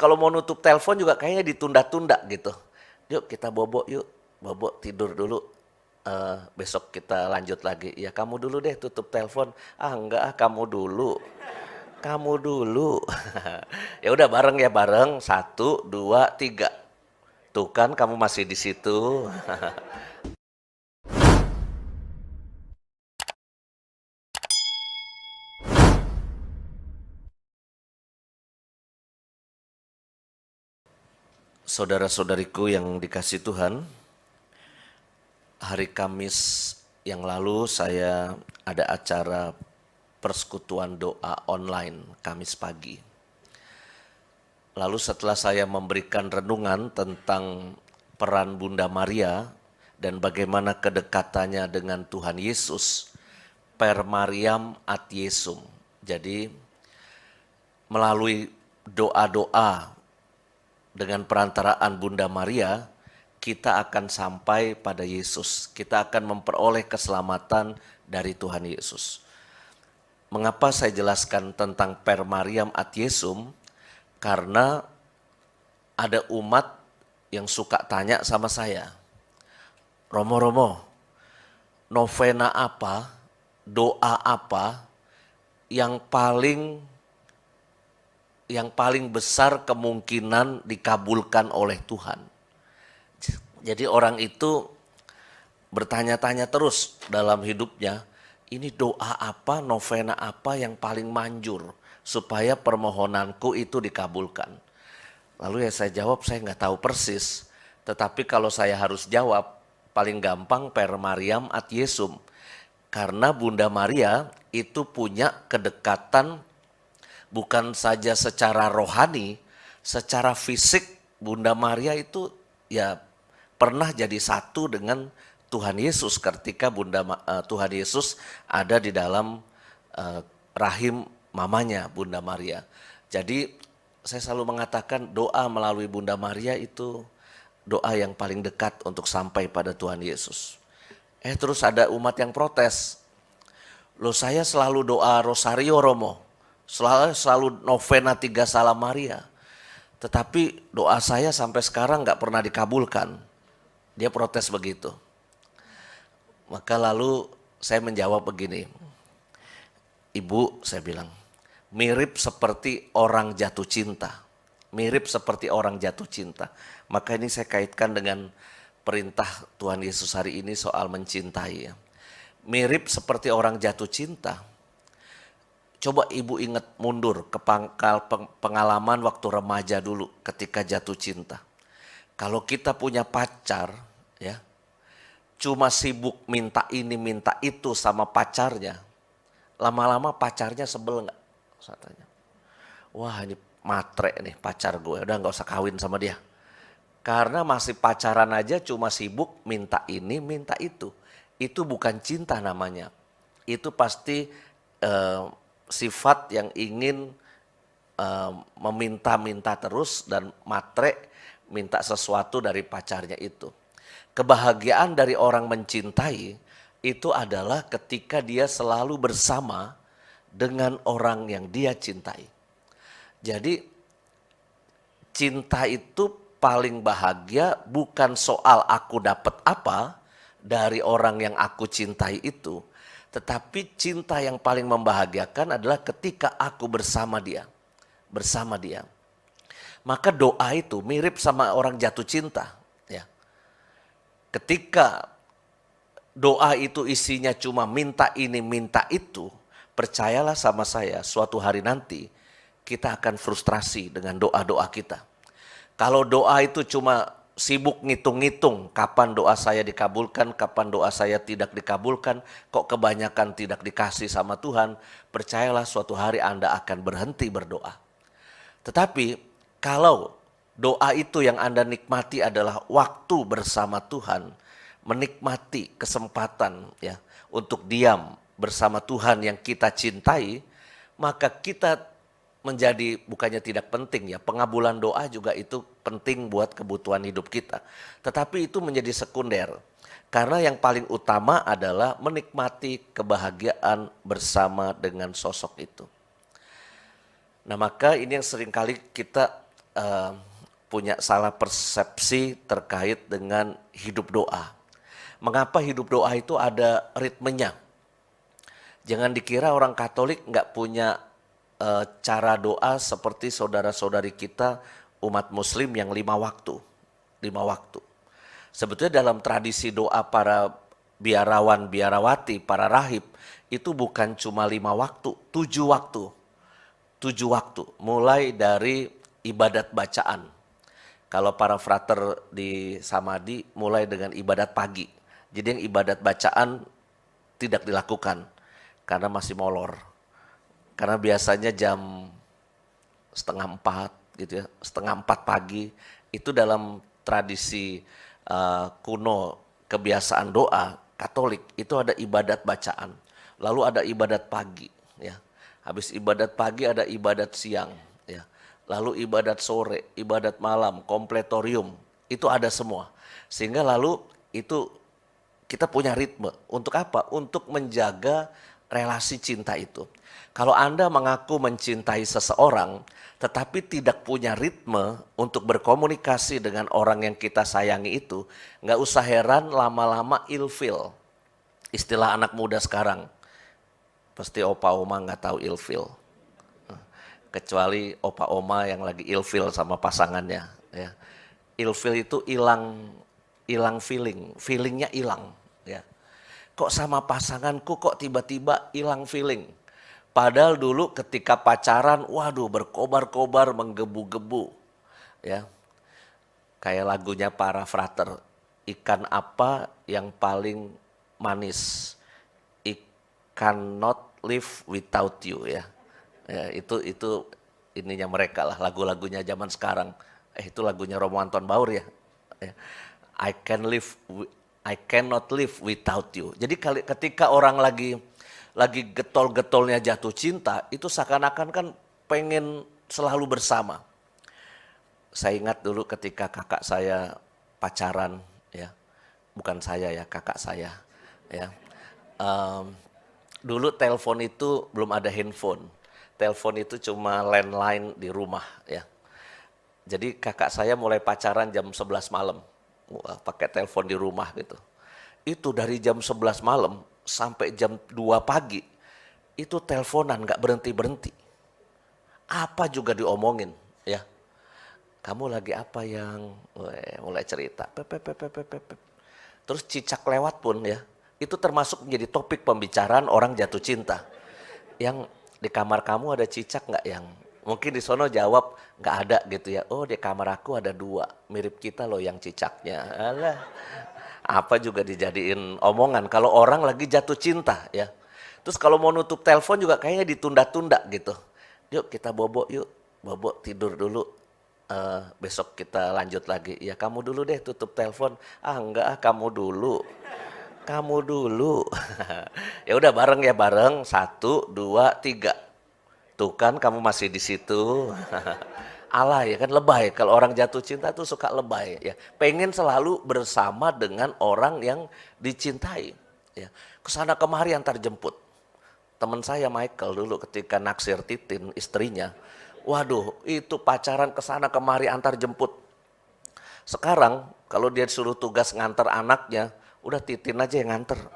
kalau mau nutup telepon juga kayaknya ditunda-tunda gitu. Yuk kita bobo yuk, bobo tidur dulu. Besok kita lanjut lagi. Ya kamu dulu deh tutup telepon. Ah enggak, kamu dulu. Kamu dulu. Ya udah bareng ya bareng. Satu, dua, tiga. Tuh kan kamu masih di situ. Saudara-saudariku yang dikasih Tuhan, hari Kamis yang lalu saya ada acara persekutuan doa online Kamis pagi. Lalu setelah saya memberikan renungan tentang peran Bunda Maria dan bagaimana kedekatannya dengan Tuhan Yesus, per Mariam ad Yesum. Jadi melalui doa-doa dengan perantaraan Bunda Maria, kita akan sampai pada Yesus. Kita akan memperoleh keselamatan dari Tuhan Yesus. Mengapa saya jelaskan tentang per Mariam ad Yesum? Karena ada umat yang suka tanya sama saya, Romo, novena apa, doa apa yang paling besar kemungkinan dikabulkan oleh Tuhan. Jadi orang itu bertanya-tanya terus dalam hidupnya, ini doa apa, novena apa yang paling manjur supaya permohonanku itu dikabulkan. Lalu ya saya jawab, saya nggak tahu persis. Tetapi kalau saya harus jawab, paling gampang per Mariam ad Yesum. Karena Bunda Maria itu punya kedekatan bukan saja secara rohani, secara fisik Bunda Maria itu ya pernah jadi satu dengan Tuhan Yesus ketika Tuhan Yesus ada di dalam rahim mamanya Bunda Maria. Jadi saya selalu mengatakan doa melalui Bunda Maria itu doa yang paling dekat untuk sampai pada Tuhan Yesus. Terus ada umat yang protes. Loh saya selalu doa Rosario Romo, selalu novena 3 Salam Maria. Tetapi doa saya sampai sekarang gak pernah dikabulkan. Dia protes begitu. Maka lalu saya menjawab begini. Ibu, saya bilang, mirip seperti orang jatuh cinta. Mirip seperti orang jatuh cinta. Maka ini saya kaitkan dengan perintah Tuhan Yesus hari ini soal mencintai ya. Mirip seperti orang jatuh cinta. Coba ibu ingat mundur ke pengalaman waktu remaja dulu ketika jatuh cinta. Kalau kita punya pacar ya, cuma sibuk minta ini minta itu sama pacarnya, lama-lama pacarnya sebel nggak? Saya tanya, wah ini matre nih pacar gue, udah nggak usah kawin sama dia. Karena masih pacaran aja cuma sibuk minta ini minta itu. Itu bukan cinta namanya. Itu pasti sifat yang ingin meminta-minta terus dan matre minta sesuatu dari pacarnya itu. Kebahagiaan dari orang mencintai itu adalah ketika dia selalu bersama dengan orang yang dia cintai. Jadi cinta itu paling bahagia bukan soal aku dapat apa dari orang yang aku cintai itu. Tetapi cinta yang paling membahagiakan adalah ketika aku bersama dia. Bersama dia. Maka doa itu mirip sama orang jatuh cinta. Ya. Ketika doa itu isinya cuma minta ini minta itu, percayalah sama saya suatu hari nanti kita akan frustrasi dengan doa-doa kita. Kalau doa itu cuma sibuk ngitung-ngitung kapan doa saya dikabulkan, kapan doa saya tidak dikabulkan, kok kebanyakan tidak dikasih sama Tuhan, percayalah suatu hari Anda akan berhenti berdoa. Tetapi kalau doa itu yang Anda nikmati adalah waktu bersama Tuhan, menikmati kesempatan ya untuk diam bersama Tuhan yang kita cintai, maka kita menjadi bukannya tidak penting ya, pengabulan doa juga itu penting buat kebutuhan hidup kita. Tetapi itu menjadi sekunder. Karena yang paling utama adalah menikmati kebahagiaan bersama dengan sosok itu. Nah maka ini yang seringkali kita eh, punya salah persepsi terkait dengan hidup doa. Mengapa hidup doa itu ada ritmenya? Jangan dikira orang Katolik nggak punya cara doa seperti saudara-saudari kita umat Muslim yang 5 waktu. 5 waktu. Sebetulnya dalam tradisi doa para biarawan, biarawati, para rahib, itu bukan cuma 5 waktu, 7 waktu. 7 waktu, mulai dari ibadat bacaan. Kalau para frater di Samadhi mulai dengan ibadat pagi. Jadi yang ibadat bacaan tidak dilakukan karena masih molor. Karena biasanya jam 3:30 gitu ya, 3:30 pagi itu dalam tradisi kuno kebiasaan doa Katolik itu ada ibadat bacaan. Lalu ada ibadat pagi ya. Habis ibadat pagi ada ibadat siang ya. Lalu ibadat sore, ibadat malam, kompletorium, itu ada semua. Sehingga lalu itu kita punya ritme. Untuk apa? Untuk menjaga relasi cinta itu. Kalau Anda mengaku mencintai seseorang, tetapi tidak punya ritme untuk berkomunikasi dengan orang yang kita sayangi itu, nggak usah heran lama-lama ilfil. Istilah anak muda sekarang, pasti opa oma nggak tahu ilfil. Kecuali opa oma yang lagi ilfil sama pasangannya. Ya. Ilfil itu hilang feelingnya hilang. Ya. Kok sama pasanganku kok tiba-tiba hilang feeling. Padahal dulu ketika pacaran, waduh berkobar-kobar, menggebu-gebu. Ya. Kayak lagunya para frater, ikan apa yang paling manis? I cannot live without you ya. Ya, itu ininya mereka lah, lagu-lagunya zaman sekarang. Itu lagunya Romo Anton Baur ya. I cannot live without you. Jadi ketika orang lagi getol-getolnya jatuh cinta, itu seakan-akan kan pengen selalu bersama. Saya ingat dulu ketika kakak saya pacaran ya. Bukan saya ya, kakak saya ya. Dulu telepon itu belum ada handphone. Telepon itu cuma landline di rumah ya. Jadi kakak saya mulai pacaran jam 11 malam. Pakai telepon di rumah gitu. Itu dari jam 11 malam sampai jam 2 pagi. Itu teleponan gak berhenti-berhenti. Apa juga diomongin ya. Kamu lagi apa yang mulai cerita. Terus cicak lewat pun ya. Itu termasuk menjadi topik pembicaraan orang jatuh cinta. Yang di kamar kamu ada cicak nggak yang mungkin di sono jawab nggak ada gitu ya. Oh di kamar aku ada 2 mirip kita loh yang cicaknya. Alah, apa juga dijadiin omongan kalau orang lagi jatuh cinta ya. Terus kalau mau nutup telepon juga kayaknya ditunda-tunda gitu. Yuk kita bobo yuk, bobo tidur dulu. Besok kita lanjut lagi. Ya kamu dulu deh tutup telepon. Ah enggak, kamu dulu. Kamu dulu. Ya udah bareng ya bareng. 1, 2, 3. Tuh kan kamu masih di situ. Alay ya kan lebay. Kalau orang jatuh cinta tuh suka lebay ya. Pengen selalu bersama dengan orang yang dicintai. Ya. Kesana kemari antar jemput. Teman saya Michael dulu ketika naksir Titin istrinya. Waduh itu pacaran kesana kemari antar jemput. Sekarang kalau dia suruh tugas nganter anaknya. Udah Titin aja yang nganter,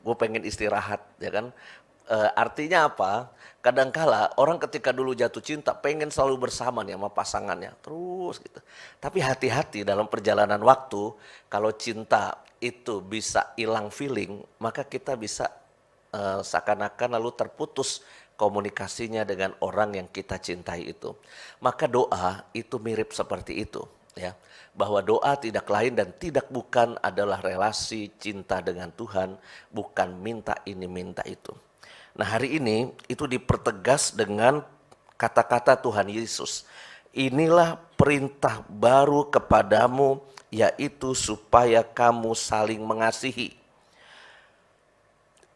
gue pengen istirahat ya kan. Artinya apa? Kadangkala orang ketika dulu jatuh cinta pengen selalu bersama nih sama pasangannya terus gitu. Tapi hati-hati dalam perjalanan waktu, kalau cinta itu bisa hilang feeling, maka kita bisa seakan-akan lalu terputus komunikasinya dengan orang yang kita cintai itu. Maka doa itu mirip seperti itu ya. Bahwa doa tidak lain dan tidak bukan adalah relasi cinta dengan Tuhan, bukan minta ini minta itu. Nah hari ini itu dipertegas dengan kata-kata Tuhan Yesus. Inilah perintah baru kepadamu, yaitu supaya kamu saling mengasihi.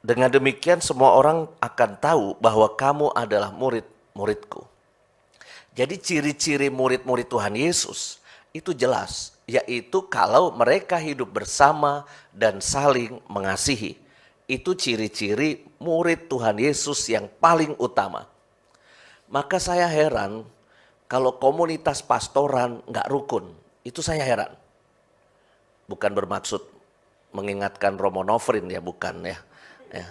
Dengan demikian semua orang akan tahu bahwa kamu adalah murid-muridku. Jadi ciri-ciri murid-murid Tuhan Yesus itu jelas, yaitu kalau mereka hidup bersama dan saling mengasihi. Itu ciri-ciri murid Tuhan Yesus yang paling utama. Maka saya heran kalau komunitas pastoran nggak rukun, itu saya heran. Bukan bermaksud mengingatkan Romo Nofrin ya, bukan ya. Ya.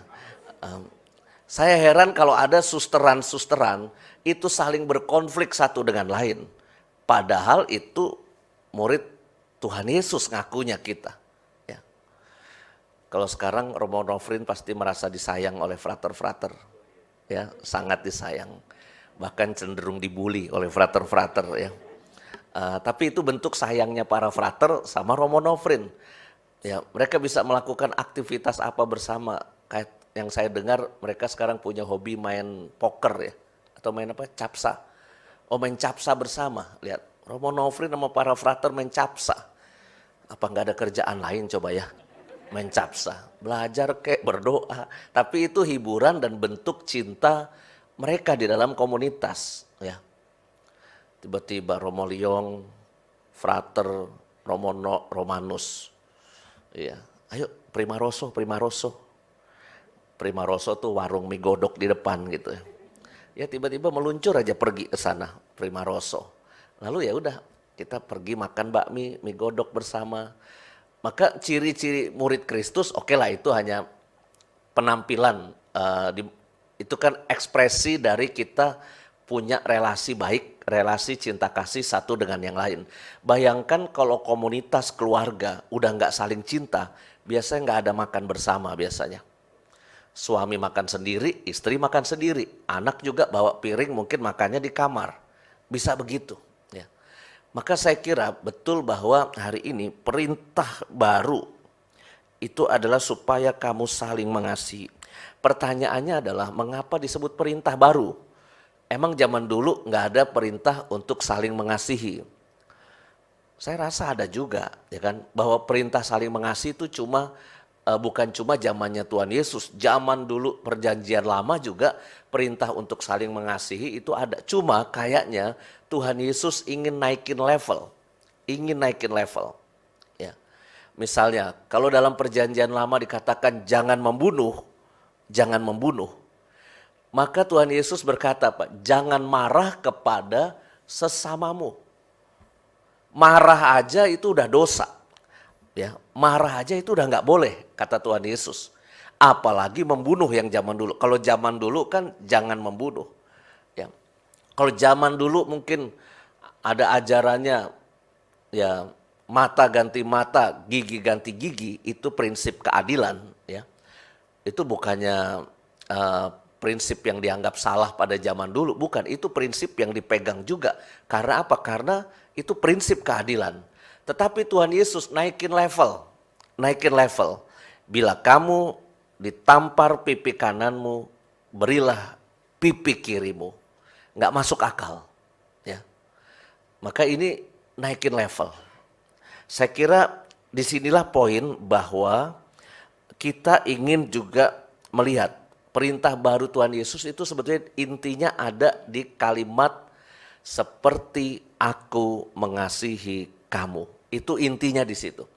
Saya heran kalau ada susteran-susteran itu saling berkonflik satu dengan lain. Padahal itu murid Tuhan Yesus ngakunya kita. Ya. Kalau sekarang Romo Nofrin pasti merasa disayang oleh frater-frater. Ya, sangat disayang. Bahkan cenderung dibully oleh frater-frater ya. Tapi itu bentuk sayangnya para frater sama Romo Nofrin. Ya, mereka bisa melakukan aktivitas apa bersama. Kayak yang saya dengar mereka sekarang punya hobi main poker ya, atau main apa? Capsa. Oh, main capsa bersama. Lihat, Romo Nofrin sama para frater main capsa. Apa nggak ada kerjaan lain coba ya? Main capsa, belajar kek, berdoa. Tapi itu hiburan dan bentuk cinta mereka di dalam komunitas ya. Tiba-tiba Romo Liong, frater Romanus. Iya, ayo Prima Rosso. Prima Rosso tuh warung mie godok di depan gitu ya. Ya tiba-tiba meluncur aja pergi ke sana Prima Rosso. Lalu ya udah kita pergi makan bakmi, mie godok bersama. Maka ciri-ciri murid Kristus oke lah itu hanya penampilan. Itu kan ekspresi dari kita punya relasi baik, relasi cinta kasih satu dengan yang lain. Bayangkan kalau komunitas keluarga udah nggak saling cinta, biasanya nggak ada makan bersama biasanya. Suami makan sendiri, istri makan sendiri, anak juga bawa piring mungkin makannya di kamar. Bisa begitu. Ya. Maka saya kira betul bahwa hari ini perintah baru itu adalah supaya kamu saling mengasihi. Pertanyaannya adalah mengapa disebut perintah baru? Emang zaman dulu nggak ada perintah untuk saling mengasihi? Saya rasa ada juga, ya kan, bahwa perintah saling mengasihi itu bukan cuma zamannya Tuhan Yesus, zaman dulu perjanjian lama juga perintah untuk saling mengasihi itu ada. Cuma kayaknya Tuhan Yesus ingin naikin level. Ya. Misalnya kalau dalam perjanjian lama dikatakan jangan membunuh. Maka Tuhan Yesus berkata, Pak, jangan marah kepada sesamamu. Marah aja itu udah dosa. Ya, marah aja itu udah nggak boleh, kata Tuhan Yesus. Apalagi membunuh yang zaman dulu. Kalau zaman dulu kan jangan membunuh. Ya. Kalau zaman dulu mungkin ada ajarannya ya mata ganti mata, gigi ganti gigi, itu prinsip keadilan. Ya. Itu bukannya prinsip yang dianggap salah pada zaman dulu. Bukan, itu prinsip yang dipegang juga. Karena apa? Karena itu prinsip keadilan. Tetapi Tuhan Yesus naikin level. Bila kamu ditampar pipi kananmu, berilah pipi kirimu. Nggak masuk akal. Ya. Maka ini naikin level. Saya kira disinilah poin bahwa kita ingin juga melihat perintah baru Tuhan Yesus itu sebetulnya intinya ada di kalimat seperti aku mengasihi kamu. Itu intinya di situ.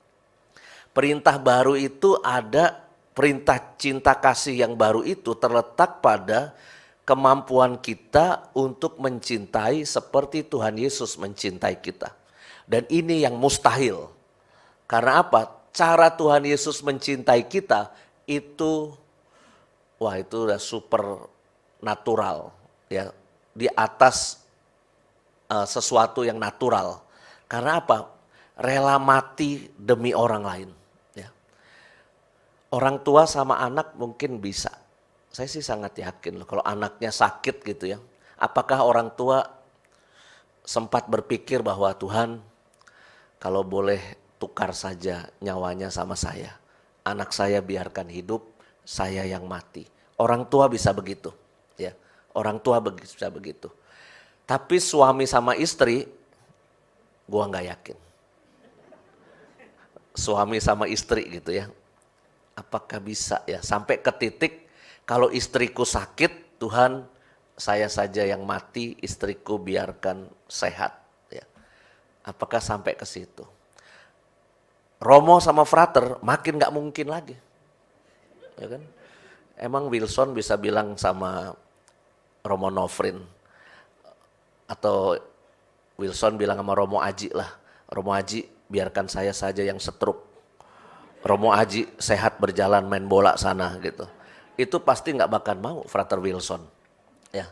Perintah baru itu ada, perintah cinta kasih yang baru itu terletak pada kemampuan kita untuk mencintai seperti Tuhan Yesus mencintai kita. Dan ini yang mustahil. Karena apa? Cara Tuhan Yesus mencintai kita itu, wah itu udah super natural. Ya, di atas sesuatu yang natural. Karena apa? Rela mati demi orang lain. Ya. Orang tua sama anak mungkin bisa. Saya sih sangat yakin loh kalau anaknya sakit gitu ya. Apakah orang tua sempat berpikir bahwa Tuhan kalau boleh tukar saja nyawanya sama saya. Anak saya biarkan hidup, saya yang mati. Orang tua bisa begitu. Ya. Orang tua bisa begitu. Tapi suami sama istri, gua nggak yakin. Suami sama istri gitu ya. Apakah bisa ya sampai ke titik kalau istriku sakit, Tuhan saya saja yang mati, istriku biarkan sehat. Ya. Apakah sampai ke situ? Romo sama frater makin nggak mungkin lagi. Ya kan? Emang Wilson bisa bilang sama Romo Nofrin atau Wilson bilang sama Romo Aji lah, Romo Aji biarkan saya saja yang setruk, Romo Aji sehat berjalan main bola sana gitu. Itu pasti nggak bakal mau Frater Wilson. Ya,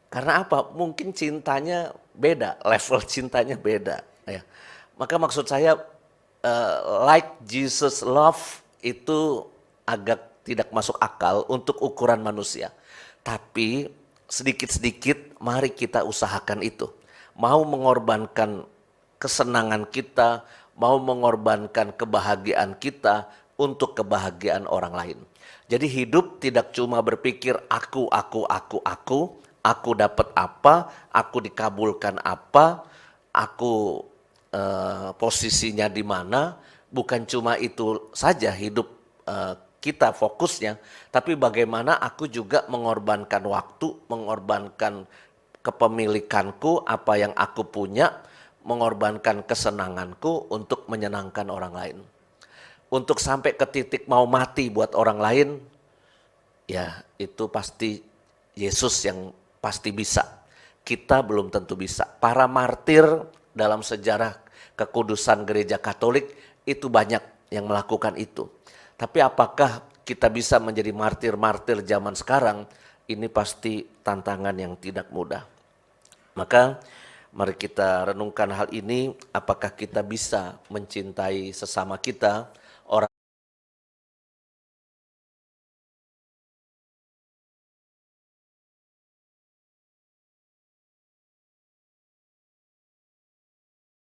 karena apa? Mungkin cintanya beda, level cintanya beda. Ya, maka maksud saya like Jesus love itu agak tidak masuk akal untuk ukuran manusia. Tapi sedikit-sedikit mari kita usahakan itu. Mau mengorbankan kesenangan kita, mau mengorbankan kebahagiaan kita untuk kebahagiaan orang lain. Jadi hidup tidak cuma berpikir aku dapat apa, aku dikabulkan apa, aku posisinya di mana. Bukan cuma itu saja hidup kita fokusnya, tapi bagaimana aku juga mengorbankan waktu, mengorbankan kepemilikanku, apa yang aku punya, mengorbankan kesenanganku untuk menyenangkan orang lain. Untuk sampai ke titik mau mati buat orang lain, ya itu pasti Yesus yang pasti bisa. Kita belum tentu bisa. Para martir dalam sejarah kekudusan gereja Katolik itu banyak yang melakukan itu. Tapi apakah kita bisa menjadi martir-martir zaman sekarang? Ini pasti tantangan yang tidak mudah. Maka mari kita renungkan hal ini, apakah kita bisa mencintai sesama kita